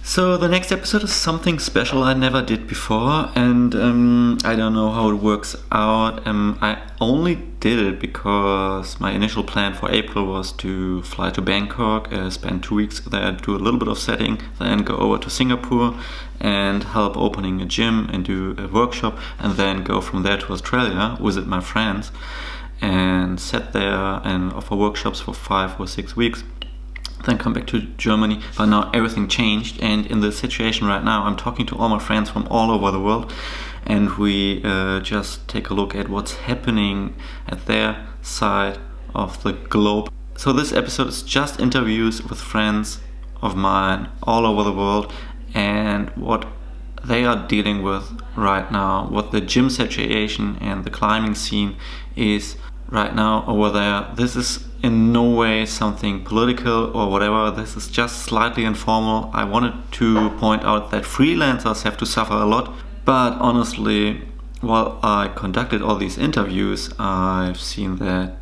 So the next episode is something special I never did before, and I don't know how it works out. I only did it because my initial plan for April was to fly to Bangkok, spend 2 weeks there, do a little bit of setting, then go over to Singapore and help opening a gym and do a workshop, and then go from there to Australia, visit my friends, and set there and offer workshops for 5 or 6 weeks. Then come back to Germany, but now everything changed, and in the situation right now I'm talking to all my friends from all over the world, and we just take a look at what's happening at their side of the globe. So this episode is just interviews with friends of mine all over the world and what they are dealing with right now, what the gym situation and the climbing scene is right now over there. This is in no way something political or whatever. This is just slightly informal. I wanted to point out that freelancers have to suffer a lot, but honestly, while I conducted all these interviews, I've seen that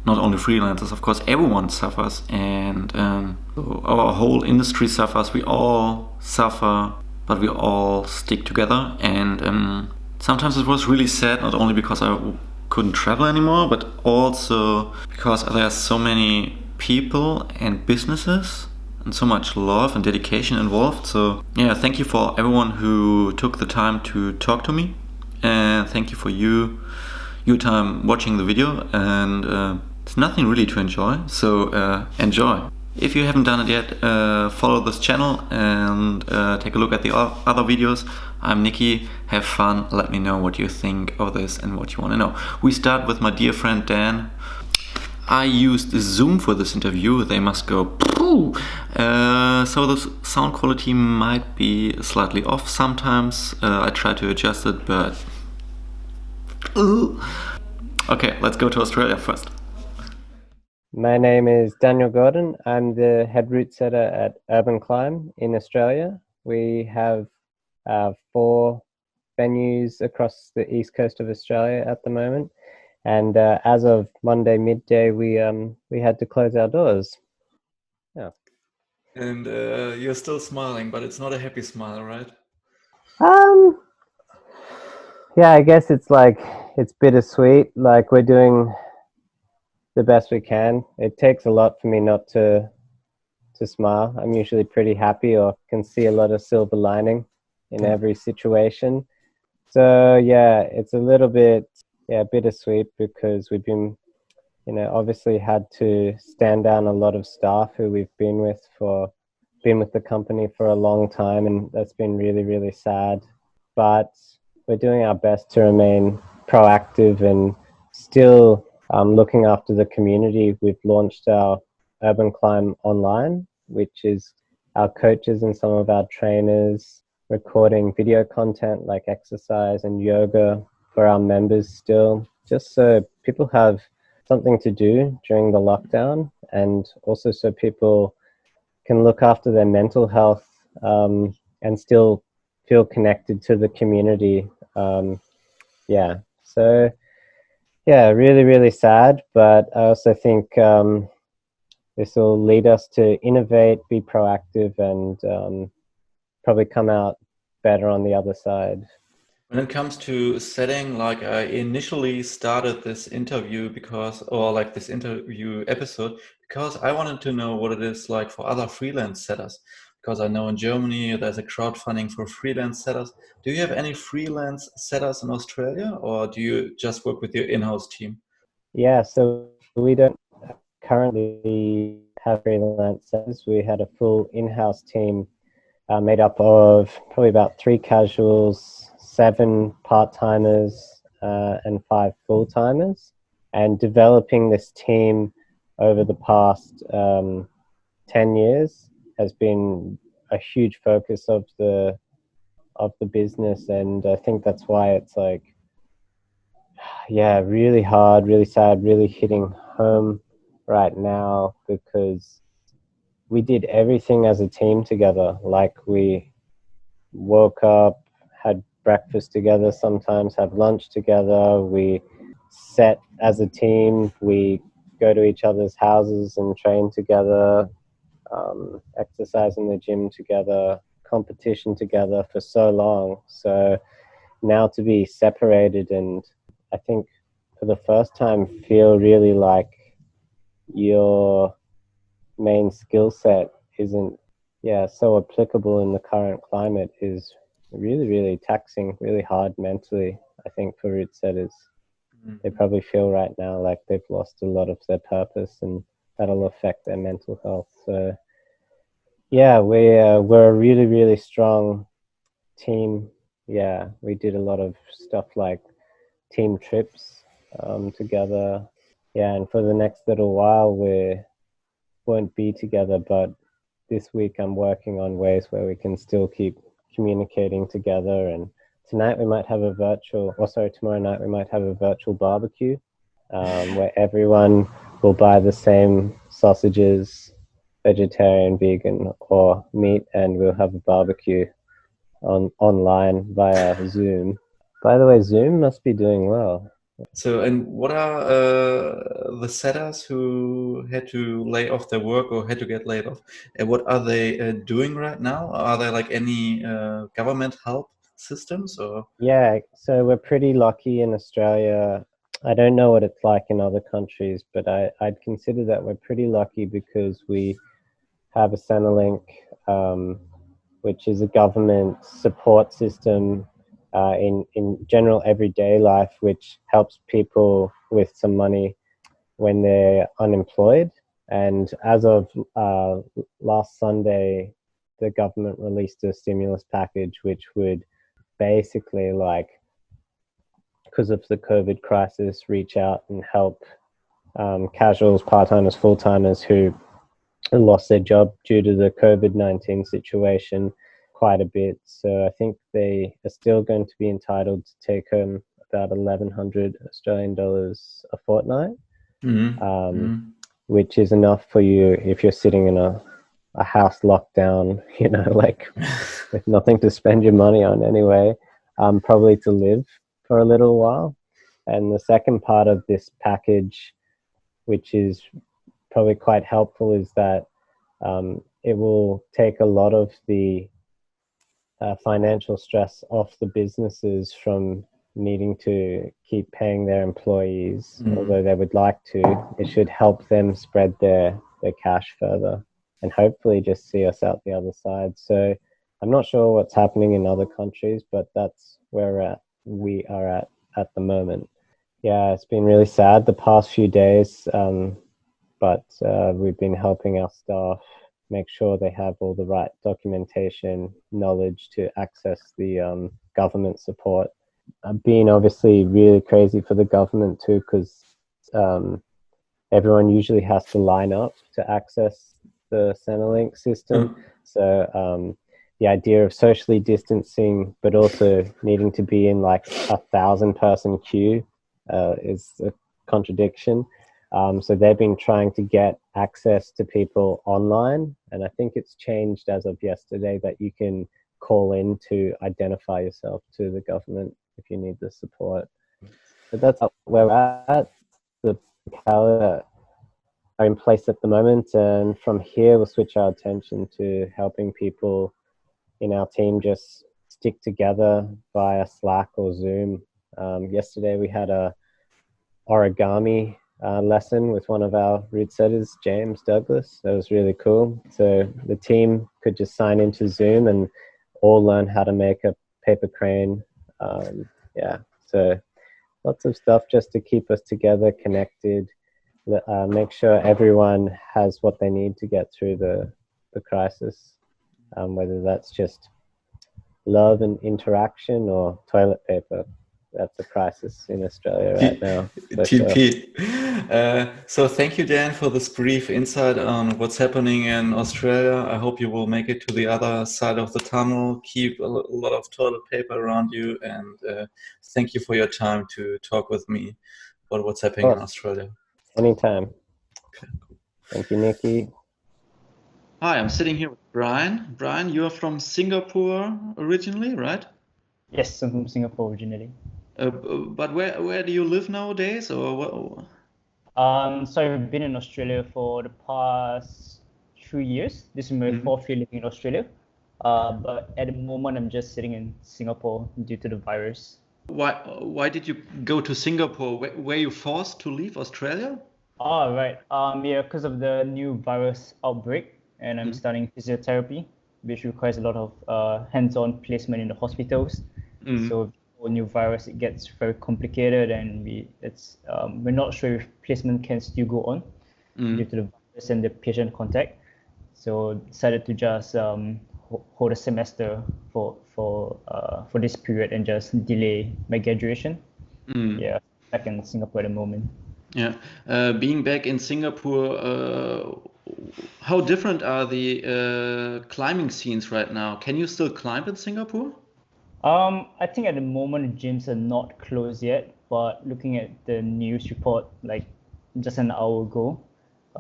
not only freelancers, of course, everyone suffers, and our whole industry suffers. We all suffer, but we all stick together. And sometimes it was really sad, not only because I couldn't travel anymore, but also because there are so many people and businesses and so much love and dedication involved. So yeah, thank you for everyone who took the time to talk to me, and thank you for your time watching the video. And it's nothing really to enjoy, so enjoy. If you haven't done it yet, follow this channel and take a look at the other videos. I'm Nikki. Have fun. Let me know what you think of this and what you want to know. We start with my dear friend Dan. I used Zoom for this interview. They must go pooh. So the sound quality might be slightly off sometimes. I try to adjust it, but okay, let's go to Australia first. My name is Daniel Gordon. I'm the head route setter at Urban Climb in Australia. We have 4 venues across the east coast of Australia at the moment, and as of Monday midday, we had to close our doors. Yeah. And you're still smiling, but it's not a happy smile, right? Yeah, I guess it's bittersweet. Like, we're doing the best we can. It takes a lot for me not to smile. I'm usually pretty happy or can see a lot of silver lining in every situation. So yeah, it's a little bit bittersweet because we've been, obviously had to stand down a lot of staff who we've been with the company for a long time, and that's been really, really sad. But we're doing our best to remain proactive and still looking after the community. We've launched our Urban Climb Online, which is our coaches and some of our trainers recording video content like exercise and yoga for our members still, just so people have something to do during the lockdown, and also so people can look after their mental health and still feel connected to the community. So yeah, really, really sad, but I also think this will lead us to innovate, be proactive, and probably come out better on the other side. When it comes to setting, like I initially started this interview this interview episode because I wanted to know what it is like for other freelance setters. Because I know in Germany there's a crowdfunding for freelance setters. Do you have any freelance setters in Australia, or do you just work with your in-house team? Yeah, so we don't currently have freelancers. We had a full in-house team made up of probably about 3 casuals, 7 part-timers, and 5 full-timers. And developing this team over the past 10 years has been a huge focus of the business, and I think that's why it's like, yeah, really hard, really sad, really hitting home right now, because we did everything as a team together. Like, we woke up, had breakfast together, sometimes have lunch together. We set as a team. We go to each other's houses and train together, exercise in the gym together competition together for so long. So now to be separated and I think for the first time feel really like your main skill set isn't so applicable in the current climate is really, really taxing, really hard mentally, I think, for route setters. They probably feel right now like they've lost a lot of their purpose and that'll affect their mental health. So yeah, we're a really, really strong team. Yeah, we did a lot of stuff like team trips together. Yeah, and for the next little while we won't be together, but this week I'm working on ways where we can still keep communicating together. And tomorrow night we might have a virtual barbecue where everyone will buy the same sausages, vegetarian, vegan, or meat, and we'll have a barbecue online via Zoom. By the way, Zoom must be doing well. So, and what are the setters who had to lay off their work or had to get laid off? And what are they doing right now? Are there like any government help systems or? Yeah, so we're pretty lucky in Australia. I don't know what it's like in other countries, but I'd consider that we're pretty lucky because we have a Centrelink, which is a government support system in general everyday life, which helps people with some money when they're unemployed. And as of last Sunday, the government released a stimulus package, which would basically, like, because of the COVID crisis, reach out and help casuals, part-timers, full-timers who lost their job due to the COVID-19 situation quite a bit. So I think they are still going to be entitled to take home about 1,100 Australian dollars a fortnight, which is enough for you if you're sitting in a house lockdown, like with nothing to spend your money on anyway, probably to live for a little while. And the second part of this package, which is probably quite helpful, is that it will take a lot of the financial stress off the businesses from needing to keep paying their employees, although they would like to. It should help them spread their cash further and hopefully just see us out the other side. So I'm not sure what's happening in other countries, but that's where we are at the moment. Yeah, it's been really sad the past few days, but we've been helping our staff make sure they have all the right documentation, knowledge to access the government support. Being obviously really crazy for the government too, because everyone usually has to line up to access the Centrelink system. So the idea of socially distancing, but also needing to be in like 1,000-person queue is a contradiction. So they've been trying to get access to people online, and I think it's changed as of yesterday that you can call in to identify yourself to the government if you need the support. But that's where we're at. The calendar are in place at the moment, and from here we'll switch our attention to helping people in our team just stick together via Slack or Zoom. Yesterday we had a origami lesson with one of our route setters, James Douglas. That was really cool. So the team could just sign into Zoom and all learn how to make a paper crane. So lots of stuff just to keep us together, connected, make sure everyone has what they need to get through the crisis, whether that's just love and interaction or toilet paper. That's a crisis in Australia right now. TP. So thank you, Dan, for this brief insight on what's happening in Australia. I hope you will make it to the other side of the tunnel. Keep a lot of toilet paper around you, and thank you for your time to talk with me about what's happening in Australia. Anytime. Okay. Thank you, Nikki. Hi, I'm sitting here with Bryan. Bryan, you are from Singapore originally, right? Yes, I'm from Singapore originally. But where do you live nowadays, or what? So I've been in Australia for the past 2 years. This is my fourth year living in Australia. But at the moment, I'm just sitting in Singapore due to the virus. Why did you go to Singapore? Were you forced to leave Australia? Oh, right. Yeah, because of the new virus outbreak, and I'm Mm. studying physiotherapy, which requires a lot of hands-on placement in the hospitals. Mm. So for new virus, it gets very complicated, and we're not sure if placement can still go on due Mm. to the virus and the patient contact. So decided to just hold a semester for this period and just delay my graduation. Mm. Yeah, back in Singapore at the moment. Yeah. Being back in Singapore, how different are the climbing scenes right now? Can you still climb in Singapore? I think at the moment gyms are not closed yet, but looking at the news report like just an hour ago,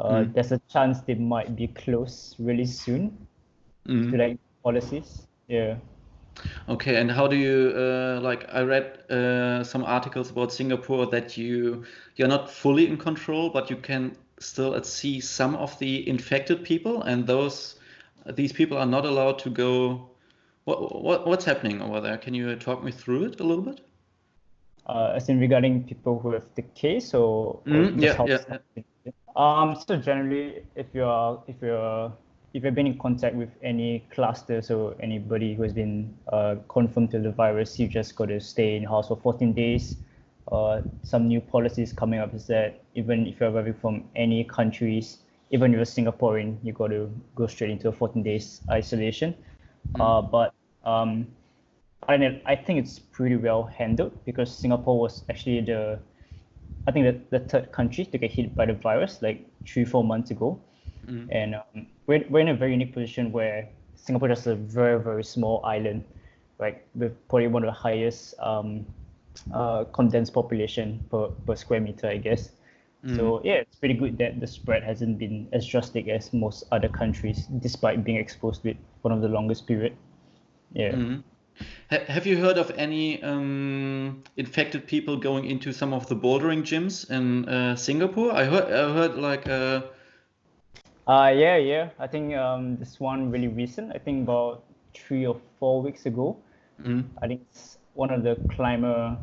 Mm. there's a chance they might be closed really soon due to Mm. like policies. Yeah. Okay, and how do you like? I read some articles about Singapore that you're not fully in control, but you can still see some of the infected people, and these people are not allowed to go. What's happening over there? Can you talk me through it a little bit? As in regarding people who have the case or Mm, just yeah, how yeah, it's yeah. happening. So generally, if you've been in contact with any clusters or anybody who has been confirmed to the virus, you just got to stay in house for 14 days. Some new policies coming up is that even if you're arriving from any countries, even if you're Singaporean, you got to go straight into a 14 days isolation. Mm, But I think it's pretty well handled because Singapore was actually I think the third country to get hit by the virus like 3 4 months ago, mm, and we're in a very unique position where Singapore is just a very small island, right? With probably one of the highest condensed population per square meter, I guess. mm, So yeah, it's pretty good that the spread hasn't been as drastic as most other countries, despite being exposed to it one of the longest period. Yeah. mm. Have you heard of any infected people going into some of the bouldering gyms in Singapore? I heard like Yeah. I think this one really recent. I think about 3 or 4 weeks ago. mm, I think it's one of the climber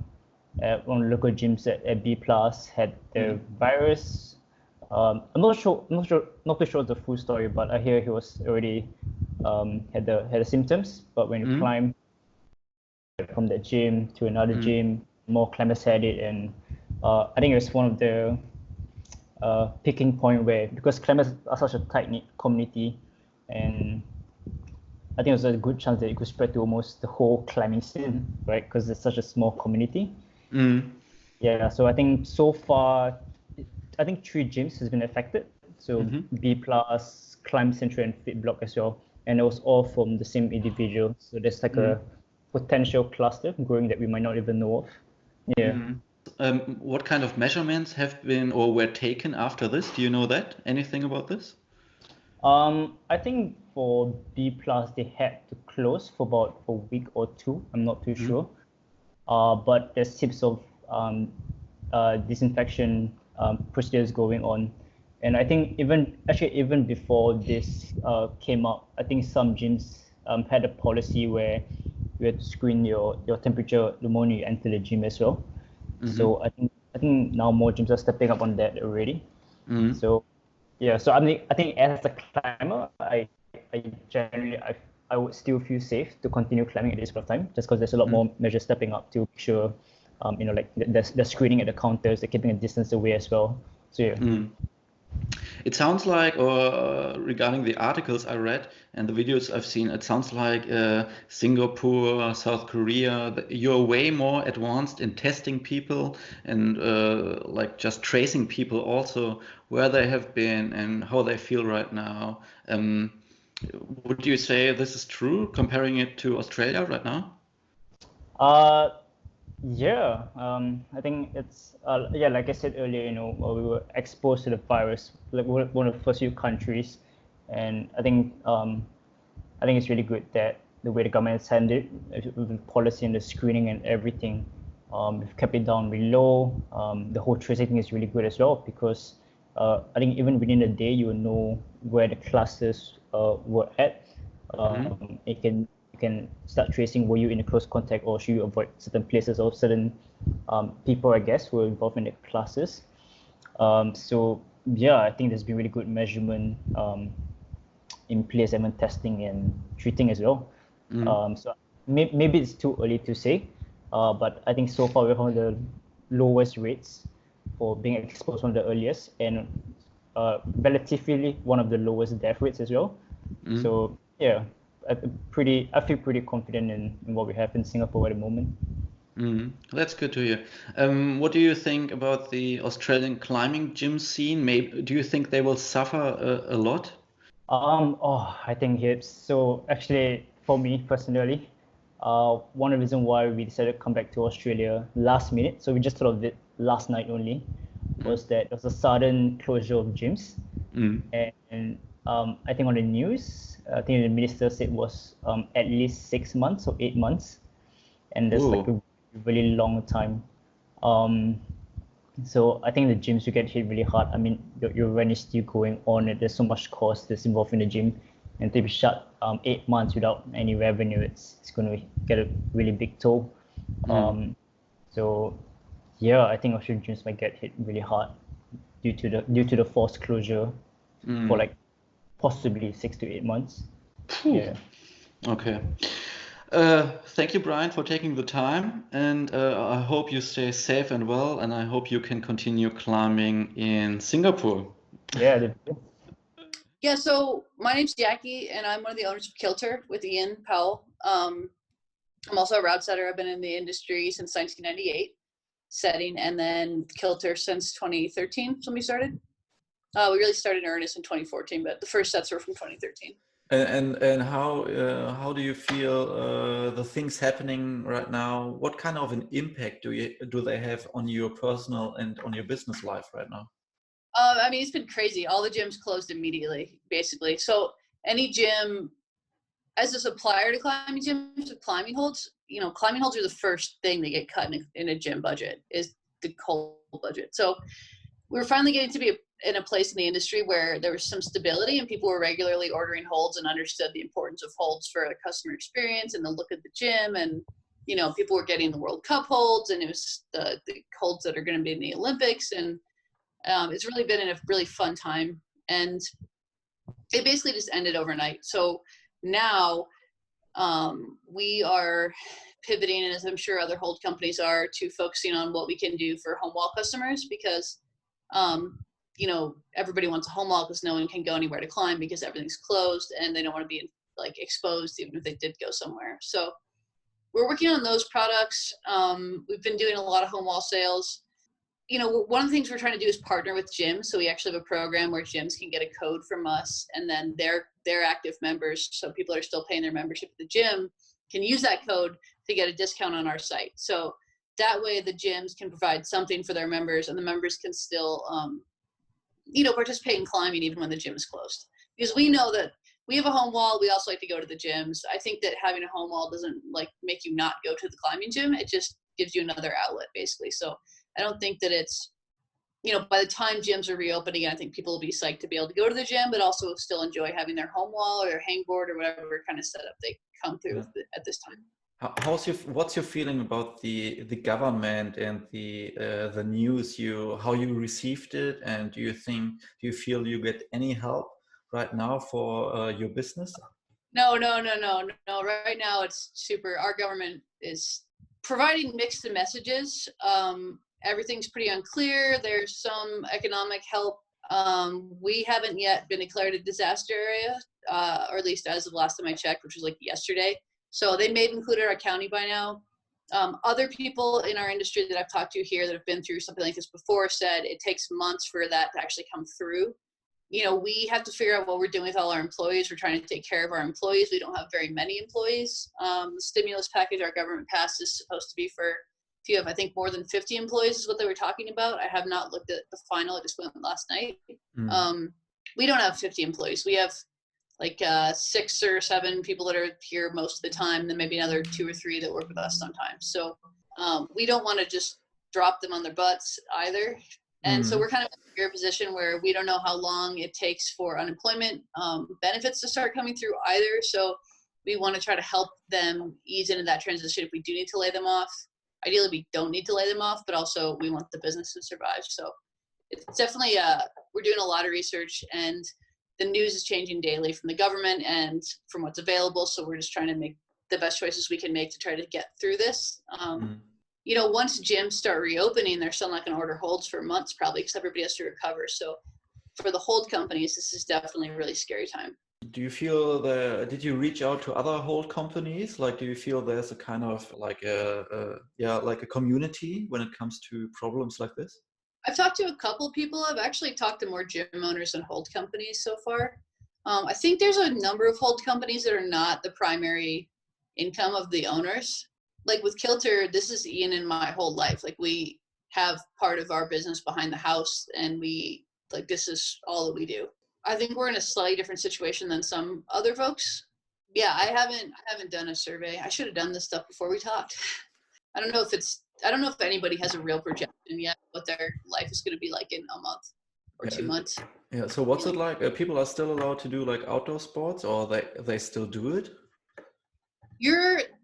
at one of the local gyms at B Plus had the mm, virus. Not too sure the full story, but I hear he was already had the symptoms. But when you mm, climb from that gym to another mm, gym, more climbers had it, and I think it was one of the picking point where because climbers are such a tight knit community, and I think it was a good chance that it could spread to almost the whole climbing scene, right? Because it's such a small community. mm, Yeah, so I think so far, I think 3 gyms has been affected. So mhm, B plus, Climb Central, and Fit Block as well, and it was all from the same individual. So there's like mm, a potential cluster growing that we might not even know of. Yeah. mm. What kind of measurements have been or were taken after this? Do you know that? Anything about this? I think for B plus they had to close for about a week or two. I'm not too Mm, sure. But there's tips of disinfection procedures going on. And I think even before this came out, I think some gyms had a policy where you had to screen your temperature the moment you enter the gym as well. mhm, So I think now more gyms are stepping up on that already. mm, So yeah, so I think as a climber, I generally I would still feel safe to continue climbing at this point of time, just because there's a lot mm, more measures stepping up to make sure, like the screening at the counters, they're keeping a distance away as well. So yeah. mm. It sounds like, or regarding the articles I read and the videos I've seen, it sounds like Singapore, South Korea, you're way more advanced in testing people and like just tracing people also where they have been and how they feel right now. Would you say this is true comparing it to Australia right now? Uh, yeah. I think it's yeah, like I said earlier, we were exposed to the virus, like we're one of the first few countries, and I think it's really good that the way the government has handled it with the policy and the screening and everything, we've kept it down really low. The whole tracing thing is really good as well because I think even within a day you will know where the clusters were at. It can start tracing, were you in a close contact, or should you avoid certain places or certain people, I guess, who are involved in the classes. So yeah, I think there's been really good measurement in place, and testing and treating as well. So maybe it's too early to say, but I think so far we're one of the lowest rates for being exposed, one of the earliest, and relatively one of the lowest death rates as well. So yeah, I feel pretty confident in what we have in Singapore at the moment. That's good to hear. What do you think about the Australian climbing gym scene? Maybe do you think they will suffer a lot? I think it's so actually for me personally, one of the reasons why we decided to come back to Australia last minute, so we just thought of it last night only, was that there was a sudden closure of gyms, and I think on the news, I think the minister said was at least 6 months or 8 months, and that's like a really long time. So I think the gyms will get hit really hard. I mean, your rent is still going on, and there's so much cost that's involved in the gym, and to be shut 8 months without any revenue, it's going to get a really big toll. So yeah, I think Australian gyms might get hit really hard due to the forced closure for like possibly 6 to 8 months. Yeah. Okay. Thank you, Bryan, for taking the time, and I hope you stay safe and well, and I hope you can continue climbing in Singapore. Yeah. Yeah, so my name's Jackie, and I'm one of the owners of Kilter with Ian Powell. I'm also a route setter. I've been in the industry since 1998, setting, and then Kilter since 2013 when we started. We really started in earnest in 2014, but the first sets were from 2013. And how do you feel the things happening right now? What kind of an impact do they have on your personal and on your business life right now? I mean, it's been crazy. All the gyms closed immediately, basically. So any gym, as a supplier to climbing gyms with climbing holds, climbing holds are the first thing that get cut in a gym budget, is the hold budget. So we're finally getting to be in a place in the industry where there was some stability and people were regularly ordering holds and understood the importance of holds for a customer experience and the look of the gym. And, people were getting the World Cup holds, and it was the holds that are going to be in the Olympics. And it's really been a really fun time. And it basically just ended overnight. So now we are pivoting, and as I'm sure other hold companies are, to focusing on what we can do for home wall customers, because everybody wants a home wall because no one can go anywhere to climb because everything's closed, and they don't want to be like exposed even if they did go somewhere. So we're working on those products. We've been doing a lot of home wall sales. One of the things we're trying to do is partner with gyms. So we actually have a program where gyms can get a code from us, and then their active members, so people that are still paying their membership at the gym, can use that code to get a discount on our site. So that way the gyms can provide something for their members, and the members can still participate in climbing even when the gym is closed. Because we know that we have a home wall, we also like to go to the gyms. I think that having a home wall doesn't make you not go to the climbing gym. It just gives you another outlet, basically. So I don't think that it's, by the time gyms are reopening, I think people will be psyched to be able to go to the gym, but also still enjoy having their home wall or their hangboard or whatever kind of setup they come through at this time. What's your feeling about the government and the news? How you received it, and do you feel you get any help right now for your business? No. Right now it's super. Our government is providing mixed messages. Everything's pretty unclear. There's some economic help. We haven't yet been declared a disaster area, or at least as of last time I checked, which was like yesterday. So they may have included our county by now. Other people in our industry that I've talked to here that have been through something like this before said it takes months for that to actually come through. We have to figure out what we're doing with all our employees. We're trying to take care of our employees. We don't have very many employees. The stimulus package our government passed is supposed to be for, if you have, I think, more than 50 employees is what they were talking about. I have not looked at the final. I just went last night. We don't have 50 employees. We have 6 or 7 people that are here most of the time, then maybe another 2 or 3 that work with us sometimes. So we don't want to just drop them on their butts either. And so we're kind of in a position where we don't know how long it takes for unemployment benefits to start coming through either. So we want to try to help them ease into that transition if we do need to lay them off. Ideally, we don't need to lay them off, but also we want the business to survive. So it's definitely, we're doing a lot of research, and the news is changing daily from the government and from what's available. So we're just trying to make the best choices we can make to try to get through this. You know, once gyms start reopening, they're still not going to order holds for months probably because everybody has to recover. So for the hold companies, this is definitely a really scary time. Do you feel did you reach out to other hold companies? Like, do you feel there's a kind of like like a community when it comes to problems like this? I've talked to a couple of people. I've actually talked to more gym owners and hold companies so far. I think there's a number of hold companies that are not the primary income of the owners. Like with Kilter, this is Ian and my whole life. Like we have part of our business behind the house, and this is all that we do. I think we're in a slightly different situation than some other folks. Yeah, I haven't done a survey. I should have done this stuff before we talked. I don't know if anybody has a real projection yet what their life is going to be like in a month or 2 months. Yeah. So what's it like? People are still allowed to do like outdoor sports, or they still do it?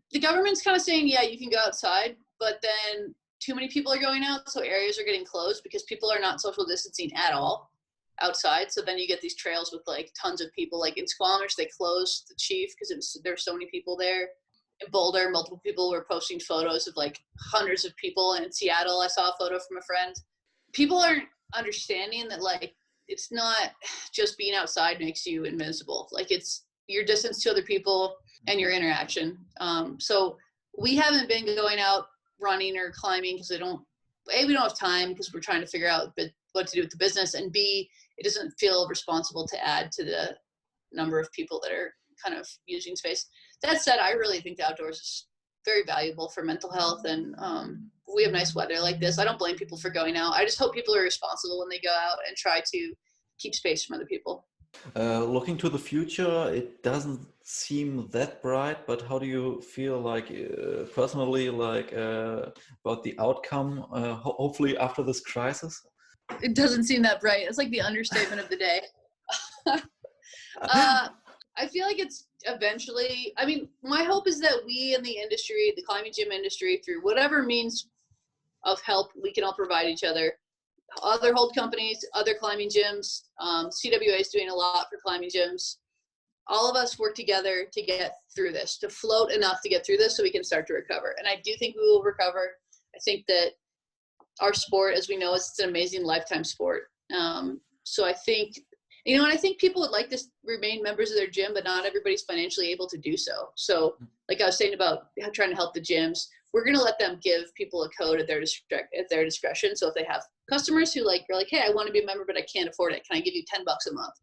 The government's kind of saying, yeah, you can go outside, but then too many people are going out, so areas are getting closed because people are not social distancing at all outside. So then you get these trails with like tons of people. Like in Squamish, they closed the Chief because there's so many people there. In Boulder, multiple people were posting photos of like hundreds of people. And in Seattle, I saw a photo from a friend. People aren't understanding that like it's not just being outside makes you invincible. Like it's your distance to other people and your interaction. So we haven't been going out running or climbing because we don't have time because we're trying to figure out what to do with the business, and B, it doesn't feel responsible to add to the number of people that are kind of using space. That said, I really think the outdoors is very valuable for mental health, and we have nice weather like this. I don't blame people for going out. I just hope people are responsible when they go out and try to keep space from other people. Looking to the future, it doesn't seem that bright, but how do you feel like personally, like about the outcome, hopefully after this crisis? It doesn't seem that bright. It's like the understatement of the day. I feel like it's eventually, I mean, my hope is that we in the industry, the climbing gym industry, through whatever means of help we can all provide each other, other hold companies, other climbing gyms, CWA is doing a lot for climbing gyms. All of us work together to get through this, to float enough to get through this so we can start to recover. And I do think we will recover. I think that our sport, as we know, it's an amazing lifetime sport. So I think, and I think people would like to remain members of their gym, but not everybody's financially able to do so. So like I was saying about trying to help the gyms, we're going to let them give people a code at their discretion. So if they have customers who are like, hey, I want to be a member, but I can't afford it. Can I give you $10 a month?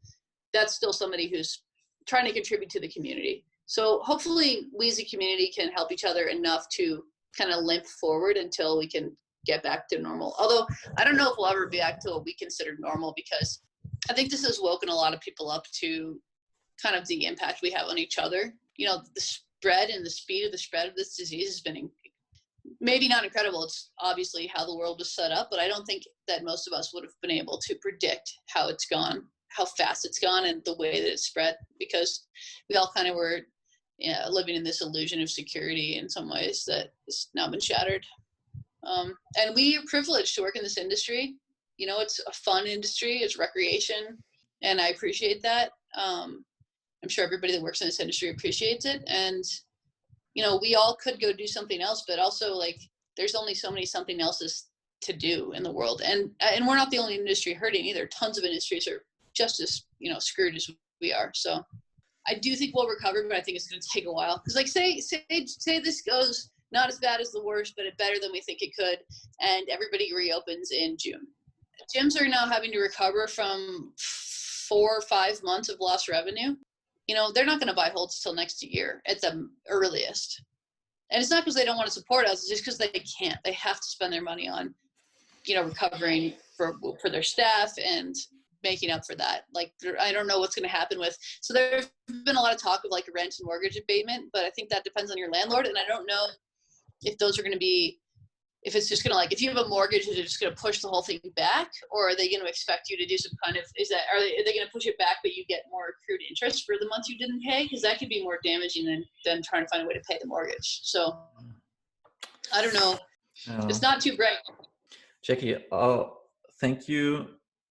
That's still somebody who's trying to contribute to the community. So hopefully we as a community can help each other enough to kind of limp forward until we can get back to normal. Although I don't know if we'll ever be back to what we consider normal, because I think this has woken a lot of people up to kind of the impact we have on each other. The spread and the speed of the spread of this disease has been maybe not incredible. It's obviously how the world was set up, but I don't think that most of us would have been able to predict how it's gone, how fast it's gone, and the way that it's spread, because we all kind of were living in this illusion of security in some ways that has now been shattered. And we are privileged to work in this industry. It's a fun industry, it's recreation, and I appreciate that. I'm sure everybody that works in this industry appreciates it. And, we all could go do something else, but also like there's only so many something else's to do in the world. And we're not the only industry hurting either. Tons of industries are just as, screwed as we are. So I do think we'll recover, but I think it's going to take a while. Because like say this goes not as bad as the worst, but better than we think it could, and everybody reopens in June. Gyms are now having to recover from 4 or 5 months of lost revenue. They're not going to buy holds till next year at the earliest. And it's not because they don't want to support us, it's just because they can't. They have to spend their money on, recovering for their staff and making up for that. Like, I don't know what's going to happen with, so there's been a lot of talk of like rent and mortgage abatement, but I think that depends on your landlord. And I don't know if those are going to be if it's just gonna like, if you have a mortgage, is it just gonna push the whole thing back, or are they gonna expect you to do some kind of, are they gonna push it back but you get more accrued interest for the month you didn't pay? Because that could be more damaging than trying to find a way to pay the mortgage. So I don't know. It's not too bright. Jackie, thank you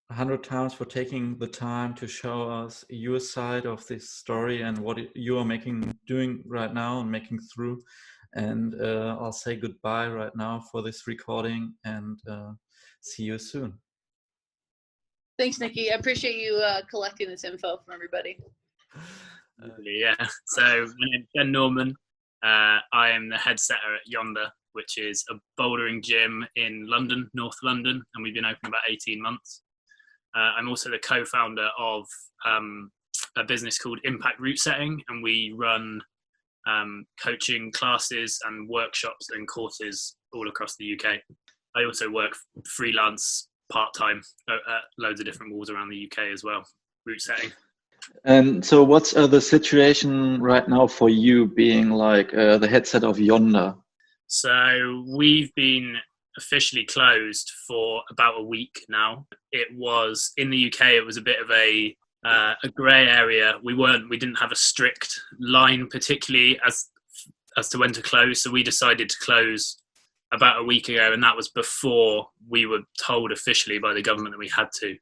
100 times for taking the time to show us your side of this story and what you are doing right now and making through. And I'll say goodbye right now for this recording, and see you soon. Thanks, Nikki. I appreciate you collecting this info from everybody. Yeah. So my name's Ben Norman. I am the head setter at Yonder, which is a bouldering gym in London, North London, and we've been open about 18 months. I'm also the co-founder of a business called Impact Routesetting, and we run coaching classes and workshops and courses all across the UK. I also work freelance part-time at loads of different walls around the UK as well, Routesetting. And so what's the situation right now for you being like the headset of Yonder? So we've been officially closed for about a week now. It was, in the UK, it was a bit of a grey area. We didn't have a strict line particularly as to when to close, so we decided to close about a week ago, and that was before we were told officially by the government that we had to.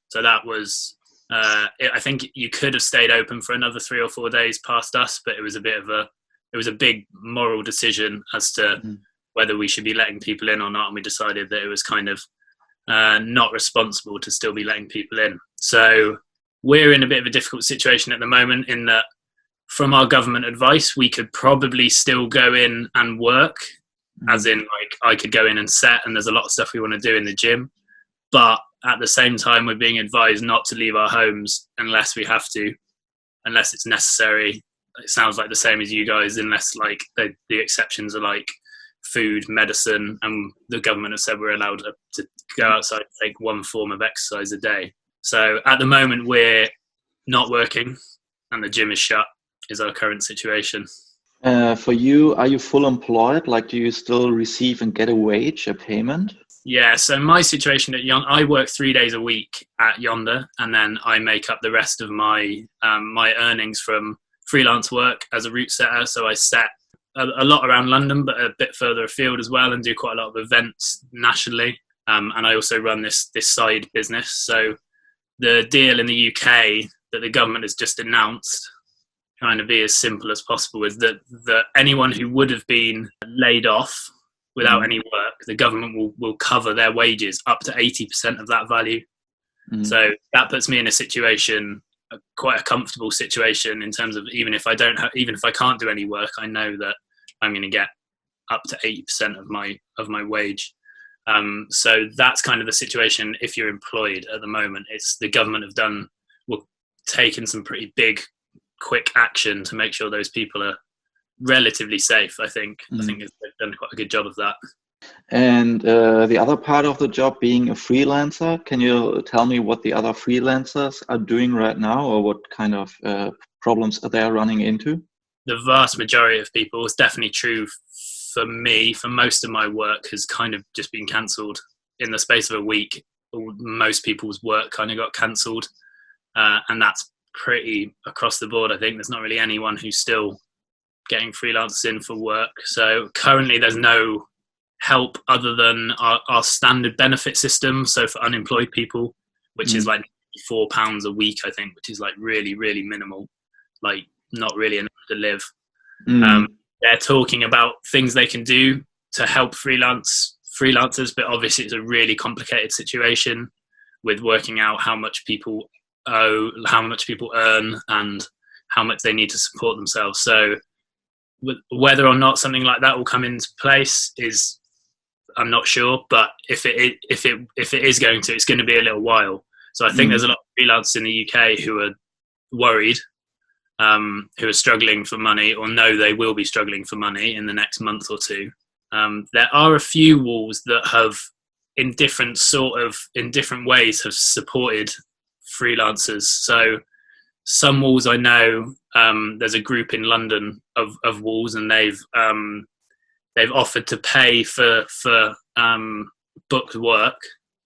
So that was I think you could have stayed open for another 3 or 4 days past us, but it was a big moral decision as to whether we should be letting people in or not, and we decided that it was kind of not responsible to still be letting people in. So we're in a bit of a difficult situation at the moment in that, from our government advice, we could probably still go in and work, as in like I could go in and set, and there's a lot of stuff we want to do in the gym. But at the same time, we're being advised not to leave our homes unless we have to, unless it's necessary. It sounds like the same as you guys, unless like the exceptions are like food, medicine, and the government has said we're allowed to go outside and take one form of exercise a day. So at the moment, we're not working and the gym is shut, is our current situation. For you, are you full employed? Like, do you still receive and get a wage, a payment? Yeah, so my situation at Yonder, I work 3 days a week at Yonder, and then I make up the rest of my my earnings from freelance work as a route setter. So I set a lot around London, but a bit further afield as well, and do quite a lot of events nationally. And I also run this side business. So the deal in the UK that the government has just announced, trying to be as simple as possible, is that anyone who would have been laid off without any work, the government will cover their wages up to 80% of that value. So that puts me in a situation, quite a comfortable situation, in terms of even if I can't do any work, I know that I'm going to get up to 80% of my wage. So that's kind of the situation if you're employed at the moment. It's the government have taken some pretty big, quick action to make sure those people are relatively safe. I think they've done quite a good job of that. And the other part of the job, being a freelancer, can you tell me what the other freelancers are doing right now, or what kind of problems they are running into? The vast majority of people, it's definitely true for me, for most of my work has kind of just been cancelled in the space of a week. Most people's work kind of got cancelled, and that's pretty across the board. I think there's not really anyone who's still getting freelancers in for work. So currently there's no help other than our standard benefit system. So for unemployed people, which is like £4 a week, I think, which is like really, really minimal, like not really enough to live. They're talking about things they can do to help freelancers, but obviously it's a really complicated situation with working out how much people owe, how much people earn, and how much they need to support themselves. So whether or not something like that will come into place is, I'm not sure, but if it is going to, it's going to be a little while. So I think there's a lot of freelancers in the UK who are worried, who are struggling for money, or know they will be struggling for money in the next month or two. There are a few walls that have, in different ways, have supported freelancers. So some walls, I know, there's a group in London of walls, and they've they've offered to pay for booked work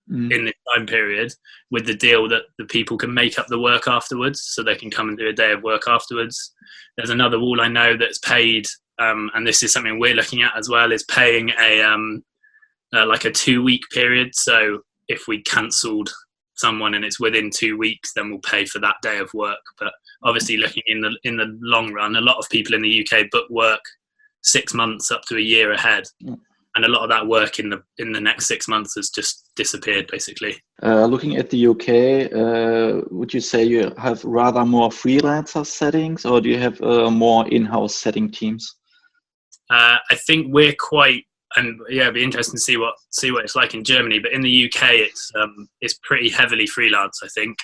in this time period, with the deal that the people can make up the work afterwards, so they can come and do a day of work afterwards. There's another wall I know that's paid, and this is something we're looking at as well, is paying like a 2-week period. So if we cancelled someone and it's within 2 weeks, then we'll pay for that day of work. But obviously, looking in the long run, a lot of people in the UK book work 6 months up to a year ahead. And a lot of that work in the next 6 months has just disappeared, basically. Looking at the UK, would you say you have rather more freelancer settings, or do you have more in-house setting teams? I think we're quite, and yeah, it'd be interesting to see what it's like in Germany. But in the UK, it's pretty heavily freelance. I think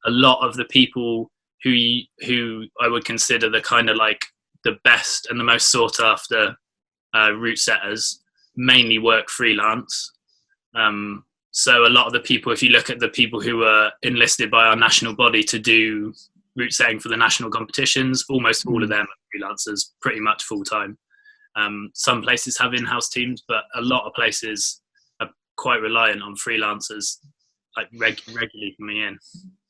a lot of the people who I would consider the kind of like the best and the most sought after route setters mainly work freelance. So a lot of the people, if you look at the people who are enlisted by our national body to do route setting for the national competitions, almost all of them are freelancers, pretty much full time. Some places have in-house teams, but a lot of places are quite reliant on freelancers, like regularly coming in.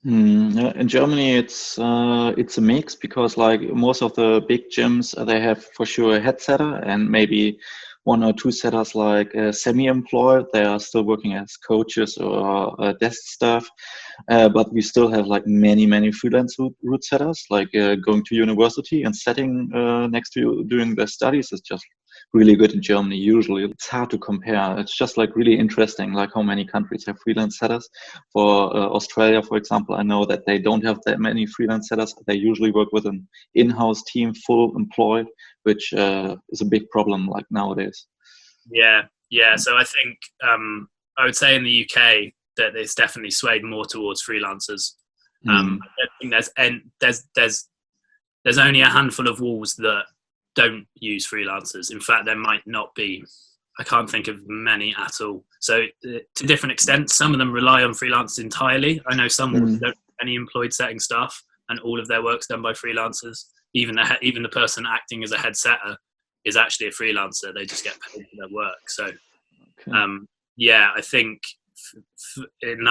In Germany, it's a mix, because like most of the big gyms, they have for sure a head setter and maybe 1 or 2 setters like semi-employed. They are still working as coaches or desk staff, but we still have like many freelance route setters, like going to university and setting next to you doing their studies is just really good in Germany. Usually it's hard to compare. It's just like really interesting, like how many countries have freelance setters. For Australia, for example, I know that they don't have that many freelance setters. They usually work with an in-house team, full employed, which is a big problem like nowadays. Yeah. So I think I would say in the UK that it's definitely swayed more towards freelancers. I don't think there's only a handful of walls that don't use freelancers. In fact, there might not be. I can't think of many at all. So to different extents, some of them rely on freelancers entirely. I know some don't have any employed setting staff, and all of their work's done by freelancers. Even the person acting as a head setter is actually a freelancer. They just get paid for their work. So, I think in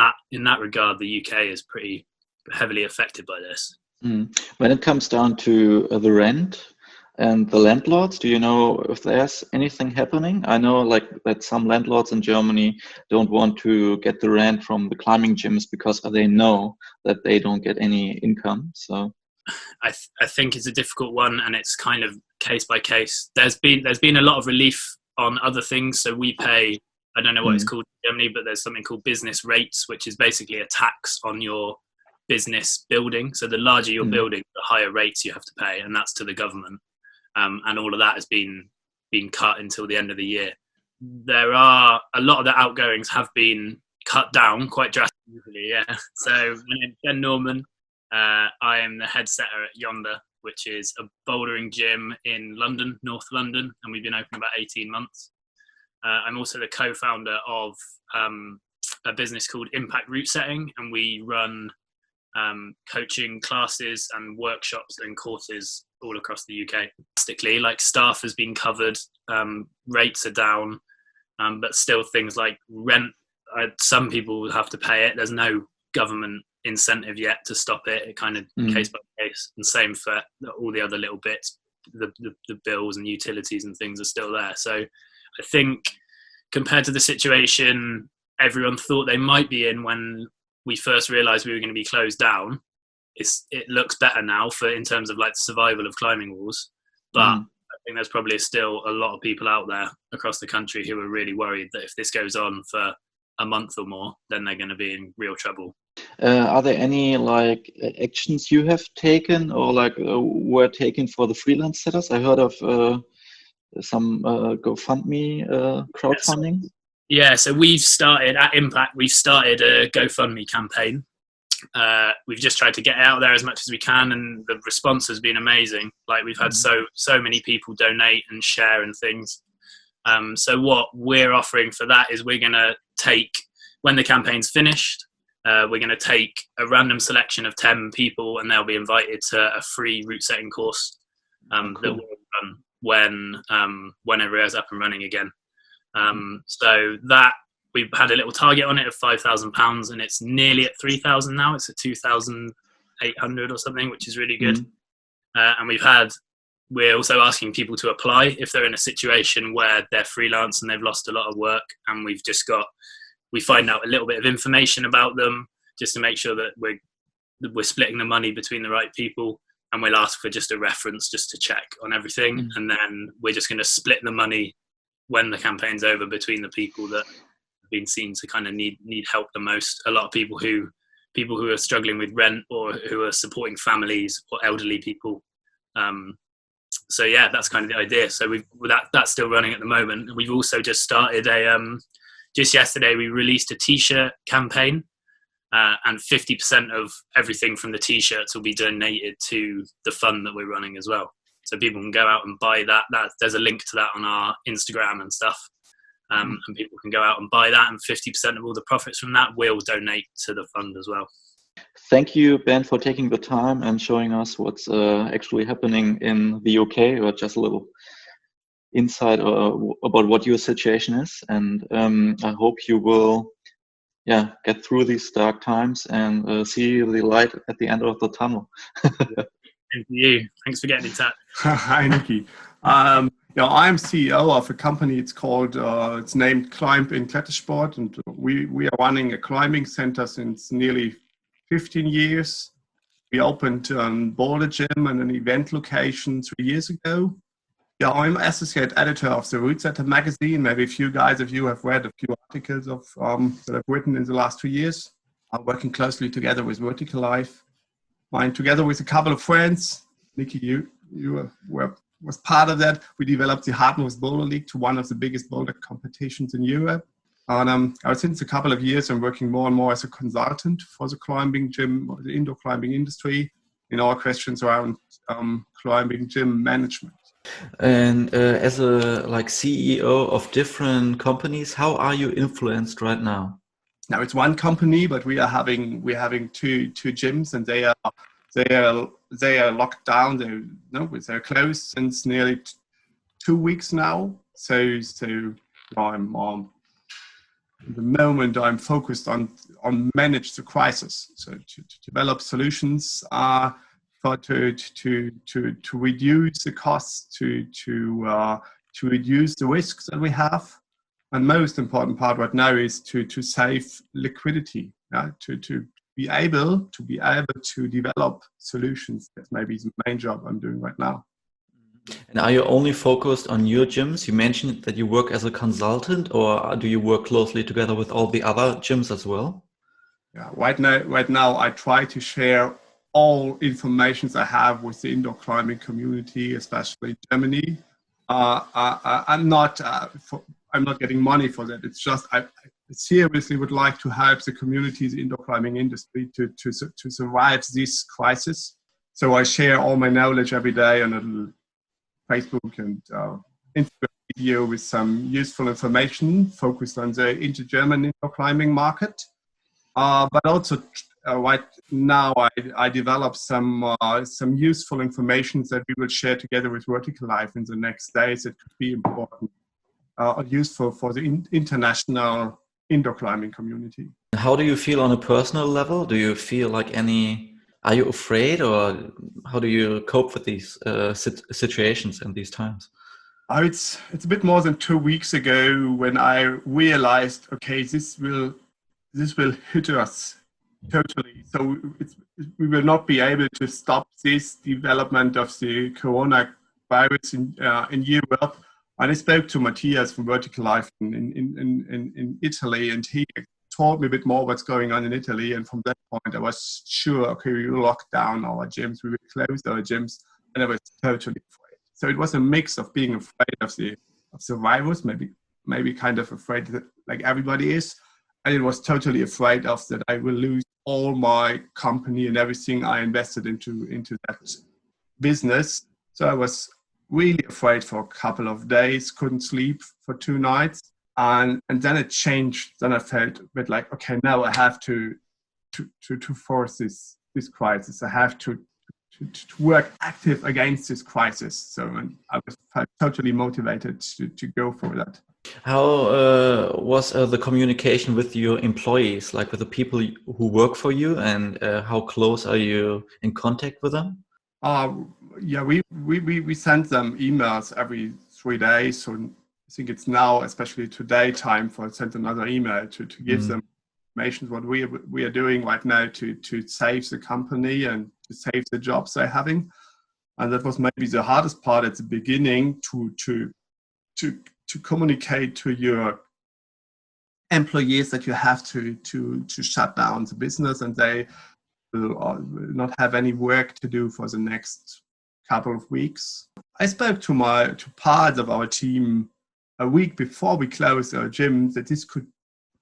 that regard, the UK is pretty heavily affected by this. When it comes down to the rent and the landlords, do you know if there's anything happening? I know like that some landlords in Germany don't want to get the rent from the climbing gyms because they know that they don't get any income. So I think it's a difficult one, and it's kind of case by case. There's been a lot of relief on other things. So we pay, I don't know what it's called in Germany, but there's something called business rates, which is basically a tax on your business building. So the larger your building, the higher rates you have to pay, and that's to the government. And all of that has been cut until the end of the year. There are a lot of the outgoings have been cut down quite drastically. Yeah. So my name's Ben Norman. I am the head setter at Yonder, which is a bouldering gym in London, North London, and we've been open about 18 months. I'm also the co-founder of a business called Impact Routesetting, and we run coaching classes and workshops and courses all across the UK. Drastically, like staff has been covered, rates are down, but still things like rent, some people will have to pay it. There's no government incentive yet to stop it. It kind of case by case, and same for all the other little bits. The bills and utilities and things are still there. So I think compared to the situation everyone thought they might be in when we first realized we were going to be closed down, it looks better now in terms of like the survival of climbing walls. But I think there's probably still a lot of people out there across the country who are really worried that if this goes on for a month or more, then they're going to be in real trouble. Are there any like actions you have taken or like were taken for the freelance setters? I heard of some GoFundMe crowdfunding. So we've started at Impact. We've started a GoFundMe campaign. We've just tried to get out there as much as we can, and the response has been amazing. Like we've had so many people donate and share and things. So what we're offering for that is we're going to take, when the campaign's finished, we're going to take a random selection of 10 people, and they'll be invited to a free route setting course that we'll run whenever it was up and running again. So that we've had a little target on it of £5,000, and it's nearly at 3,000 now. It's at 2,800 or something, which is really good. And we're also asking people to apply if they're in a situation where they're freelance and they've lost a lot of work, and we find out a little bit of information about them just to make sure that we're splitting the money between the right people, and we'll ask for just a reference just to check on everything, and then we're just going to split the money when the campaign's over between the people that have been seen to kind of need help the most. A lot of people who are struggling with rent, or who are supporting families or elderly people. So yeah, that's kind of the idea. So that's still running at the moment. We've also just started just yesterday we released a t-shirt campaign, and 50% of everything from the t-shirts will be donated to the fund that we're running as well. So people can go out and buy that. There's a link to that on our Instagram and stuff. And people can go out and buy that, and 50% of all the profits from that will donate to the fund as well. Thank you, Ben, for taking the time and showing us what's actually happening in the UK, or just a little insight about what your situation is. And I hope you will get through these dark times and see the light at the end of the tunnel. Thank you. Thanks for getting in touch. Hi, Nikki. I'm CEO of a company. It's called, it's named Climb in Klettersport, and we are running a climbing center since nearly 15 years. We opened Boulder Gym and an event location 3 years ago. Yeah, I'm associate editor of the Routesetting magazine. Maybe a few guys of you have read a few articles of that I've written in the last 2 years. I'm working closely together with Vertical Life. Mine together with a couple of friends. Nikki, you was part of that. We developed the Hardmost Boulder League to one of the biggest boulder competitions in Europe. And since a couple of years, I'm working more and more as a consultant for the climbing gym, or the indoor climbing industry, in all questions around climbing gym management. And as a CEO of different companies, how are you influenced right now? Now it's one company, but we're having two gyms, and they are locked down. They're closed since nearly 2 weeks now. So I'm at the moment I'm focused on manage the crisis. So to develop solutions to reduce the costs, to reduce the risks that we have. And most important part right now is to save liquidity, to be able to develop solutions. That's maybe the main job I'm doing right now. And are you only focused on your gyms? You mentioned that you work as a consultant, or do you work closely together with all the other gyms as well? Yeah, right now I try to share all information I have with the indoor climbing community, especially in Germany. I'm not getting money for that. It's just I seriously would like to help the community, the indoor climbing industry, to survive this crisis. So I share all my knowledge every day on a Facebook and Instagram video with some useful information focused on the inter-German indoor climbing market. But also right now I develop some useful information that we will share together with Vertical Life in the next days. It could be important, useful for the international indoor climbing community. How do you feel on a personal level? Do you feel are you afraid, or how do you cope with these situations and these times? It's a bit more than 2 weeks ago when I realized, okay, this will hit us totally. So we will not be able to stop this development of the coronavirus in Europe. And I spoke to Matthias from Vertical Life in Italy, and he told me a bit more what's going on in Italy. And from that point, I was sure, okay, we will lock down our gyms, we will close our gyms, and I was totally afraid. So it was a mix of being afraid of the virus, maybe kind of afraid that, like everybody is, and it was totally afraid of that I will lose all my company and everything I invested into that business. So I was really afraid for a couple of days, couldn't sleep for 2 nights. And then it changed. Then I felt a bit like, okay, now I have to force this crisis. I have to work active against this crisis. So I was totally motivated to go for that. How was the communication with your employees, like with the people who work for you, and how close are you in contact with them? Yeah, we send them emails every 3 days. So I think it's now, especially today, time for send another email to give them information what we are doing right now to save the company and to save the jobs they're having. And that was maybe the hardest part at the beginning to communicate to your employees that you have to shut down the business and they will not have any work to do for the next couple of weeks. I spoke to parts of our team a week before we closed our gym that this could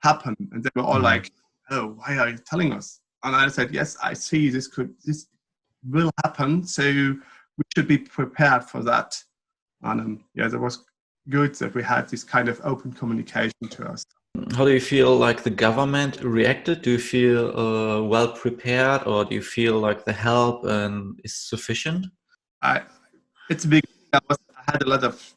happen, and they were all like, "Oh, why are you telling us?" And I said, "Yes, I see this will happen, so we should be prepared for that." And that was good that we had this kind of open communication to us. How do you feel like the government reacted? Do you feel well prepared, or do you feel like the help is sufficient? It's a big. I had a lot of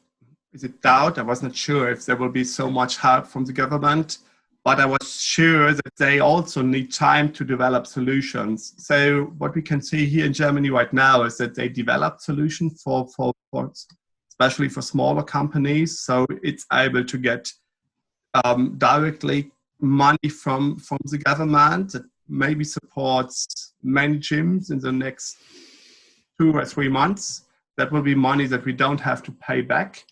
doubt. I was not sure if there will be so much help from the government, but I was sure that they also need time to develop solutions. So what we can see here in Germany right now is that they develop solutions for especially for smaller companies. So it's able to get directly money from the government that maybe supports many gyms in the next 2 or 3 months. That will be money that we don't have to pay back.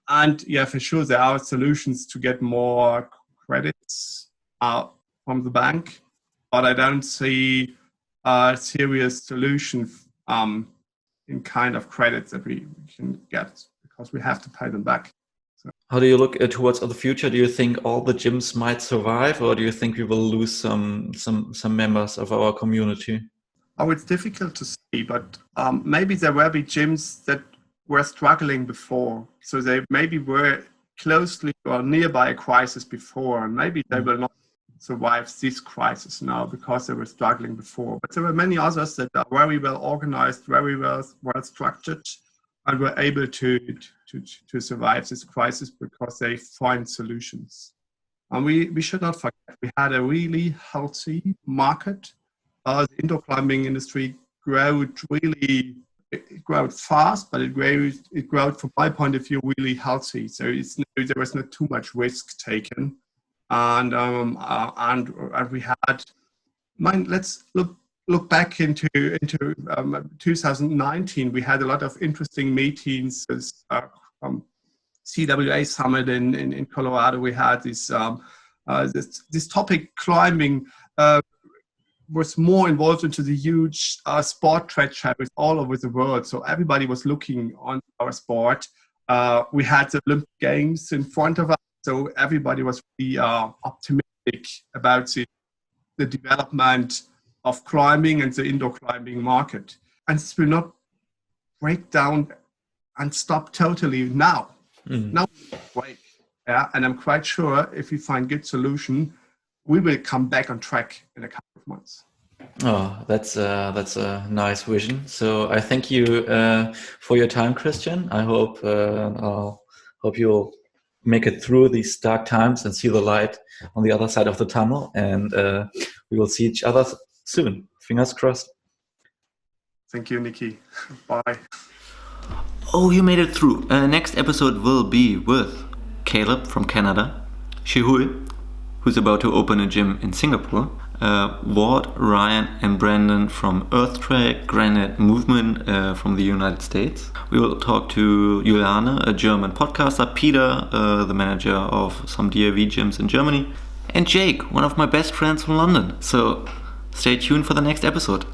And for sure, there are solutions to get more credits from the bank, but I don't see a serious solution in kind of credits that we can get because we have to pay them back. So. How do you look towards the future? Do you think all the gyms might survive, or do you think we will lose some members of our community? Oh, it's difficult to see, but maybe there will be gyms that were struggling before. So they maybe were closely or nearby a crisis before, and maybe they will not survive this crisis now because they were struggling before. But there were many others that are very well organized, very well structured, and were able to survive this crisis because they find solutions. And we should not forget, we had a really healthy market. The indoor climbing industry growed fast, but it growed from my point of view really healthy. So there was not too much risk taken, and we had. Let's look back into 2019. We had a lot of interesting meetings. CWA summit in Colorado. We had this topic climbing. Was more involved into the huge sport trade shows all over the world. So everybody was looking on our sport. We had the Olympic Games in front of us. So everybody was really optimistic about the development of climbing and the indoor climbing market. And this will not break down and stop totally now. Now we break. Yeah, and I'm quite sure if we find good solution, we will come back on track in a couple of months. Oh, that's a nice vision. So I thank you for your time, Christian. I hope you'll make it through these dark times and see the light on the other side of the tunnel. And we will see each other soon. Fingers crossed. Thank you, Nikki. Bye. Oh, you made it through. Next episode will be with Caleb from Canada, Hueftle, who's about to open a gym in Singapore, Ward, Ryan and Brandon from Earthtrack, Granite Movement from the United States. We will talk to Juliane, a German podcaster, Peter, the manager of some DIY gyms in Germany, and Jake, one of my best friends from London. So stay tuned for the next episode.